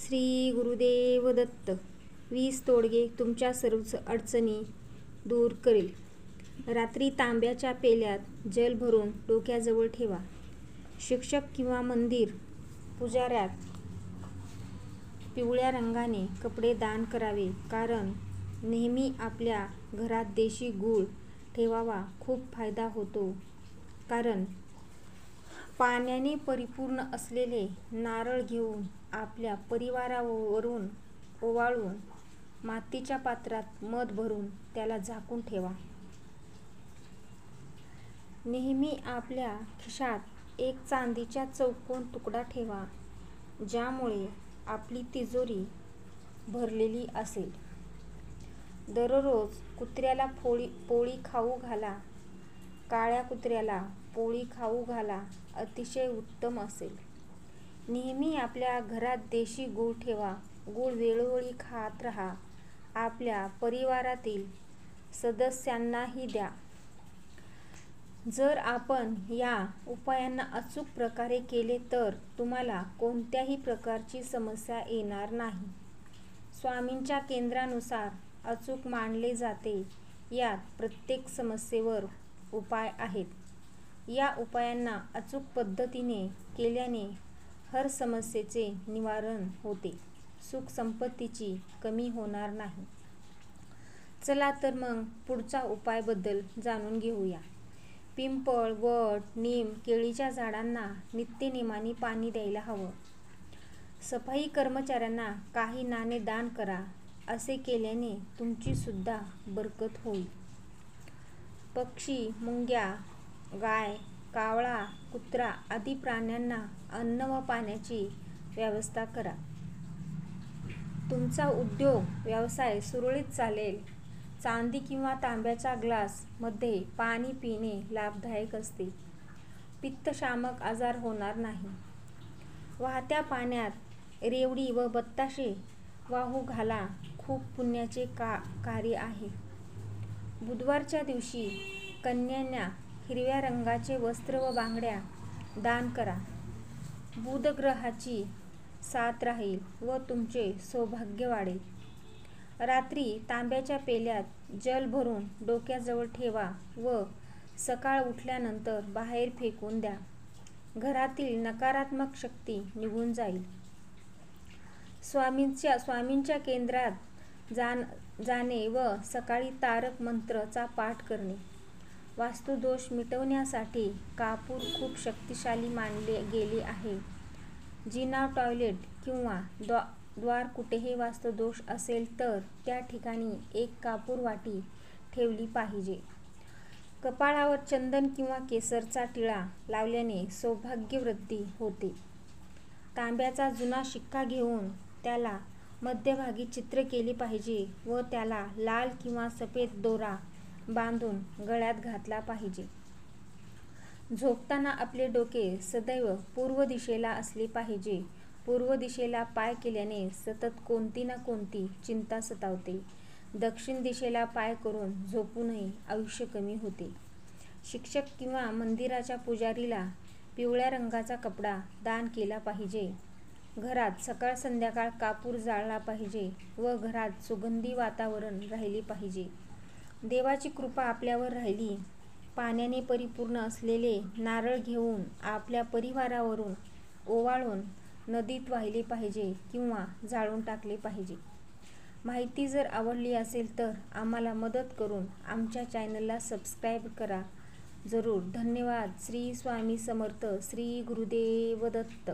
श्री गुरुदेव दत्त. 20 तोडगे तुमच्या सर्व अडचणी दूर करेल. रात्री तांब्याच्या पेल्यात जल भरून डोक्याजवळ ठेवा. शिक्षक किंवा मंदिर पुजाऱ्यात पिवळ्या रंगाने कपडे दान करावे, कारण नेहमी आपल्या घरात देशी गूळ ठेवावा. खूप फायदा होतो, कारण पाण्याने परिपूर्ण असलेले नारळ घेऊन आपल्या परिवारावरून ओवाळून मातीच्या पात्रात मध भरून त्याला झाकून ठेवा. नेहमी आपल्या खिशात एक चांदीचा चौकोन तुकडा ठेवा, ज्यामुळे आपली तिजोरी भरलेली असेल. दररोज कुत्र्याला पोळी खाऊ घाला. काळ्या कुत्र्याला पोळी खाऊ घाला, अतिशय उत्तम असेल. नेहमी आपल्या घरात देशी गूळ ठेवा. गूळ वेळोवेळी खात राहा. आपल्या परिवारातील सदस्यांनाही द्या. जर आपण या उपायांना अचूक प्रकारे केले तर तुम्हाला कोणत्याही प्रकारची समस्या येणार नाही. स्वामींच्या केंद्रानुसार अचूक मानले जाते. यात प्रत्येक समस्येवर उपाय आहेत. या उपायांना अचूक पद्धतीने केल्याने हर समस्येचे निवारण होते. सुख संपत्तीची कमी होणार नाही. चला तर मग पुढचा उपायाबद्दल जाणून घेऊया. पिंपळ, वड, नीम, केळीच्या झाडांना नित्यनेमाने पाणी द्यायला हवं. सफाई कर्मचाऱ्यांना काही नाणे दान करा. असे केल्याने तुमची सुद्धा बरकत होईल. पक्षी, मुंग्या, गाय, कावळा, कुत्रा आदी प्राण्यांना अन्न व पाण्याची व्यवस्था करा. तुमचा उद्योग व्यवसाय सुरळीत चालेल. चांदी किंवा तांब्याच्या ग्लास मध्ये पाणी पिणे लाभदायक असते. पित्तशामक आजार होणार नाही. वाहत्या पाण्यात रेवडी व बत्ताशे वाहू घाला. खूप पुण्याचे कार्य आहे. बुधवारच्या दिवशी कन्यांना हिरव्या रंगाचे वस्त्र व बांगड्या दान करा. बुध ग्रहाची साथ राहील व तुमचे सौभाग्य वाढेल. रात्री तांब्याच्या पेल्यात जल भरून डोक्याजवळ ठेवा व सकाळ उठल्यानंतर बाहेर फेकून द्या. घरातील नकारात्मक शक्ती निघून जाईल. स्वामींच्या केंद्रात जाणे व सकाळी तारक मंत्र चा पाठ करणे. वास्तुदोष मिटवण्यासाठी कापूर खूप शक्तिशाली मानले गेले आहे. जिना, टॉयलेट किंवा द्वार कुठेही वास्तुदोष असेल तर त्या ठिकाणी एक कापूर वाटी ठेवली पाहिजे. कपाळावर चंदन किंवा केसरचा टिळा लावल्याने सौभाग्य वृद्धी होते. तांब्याचा जुना शिक्का घेऊन त्याला मध्यभागी चित्र केले पाहिजे व त्याला लाल किंवा सफेद दोरा बांधून गळ्यात घातला पाहिजे. झोपताना आपले डोके सदैव पूर्व दिशेला असले पाहिजे. पूर्व दिशेला पाय केल्याने सतत कोणती ना कोणती चिंता सतावते. दक्षिण दिशेला पाय करून झोपूनही आयुष्य कमी होते. शिक्षक किंवा मंदिराच्या पुजारीला पिवळ्या रंगाचा कपडा दान केला पाहिजे. घरात सकाळ संध्याकाळ कापूर जाळला पाहिजे व घरात सुगंधी वातावरण राहिले पाहिजे. देवाची कृपा आपल्यावर राहिली. पाण्याने परिपूर्ण असलेले नारळ घेऊन आपल्या परिवारावरून ओवाळून नदीत वाहिले पाहिजे किंवा जाळून टाकले पाहिजे. माहिती जर आवडली असेल तर आम्हाला मदत करून आमच्या चॅनलला सबस्क्राईब करा. जरूर. धन्यवाद. श्री स्वामी समर्थ. श्री गुरुदेव दत्त.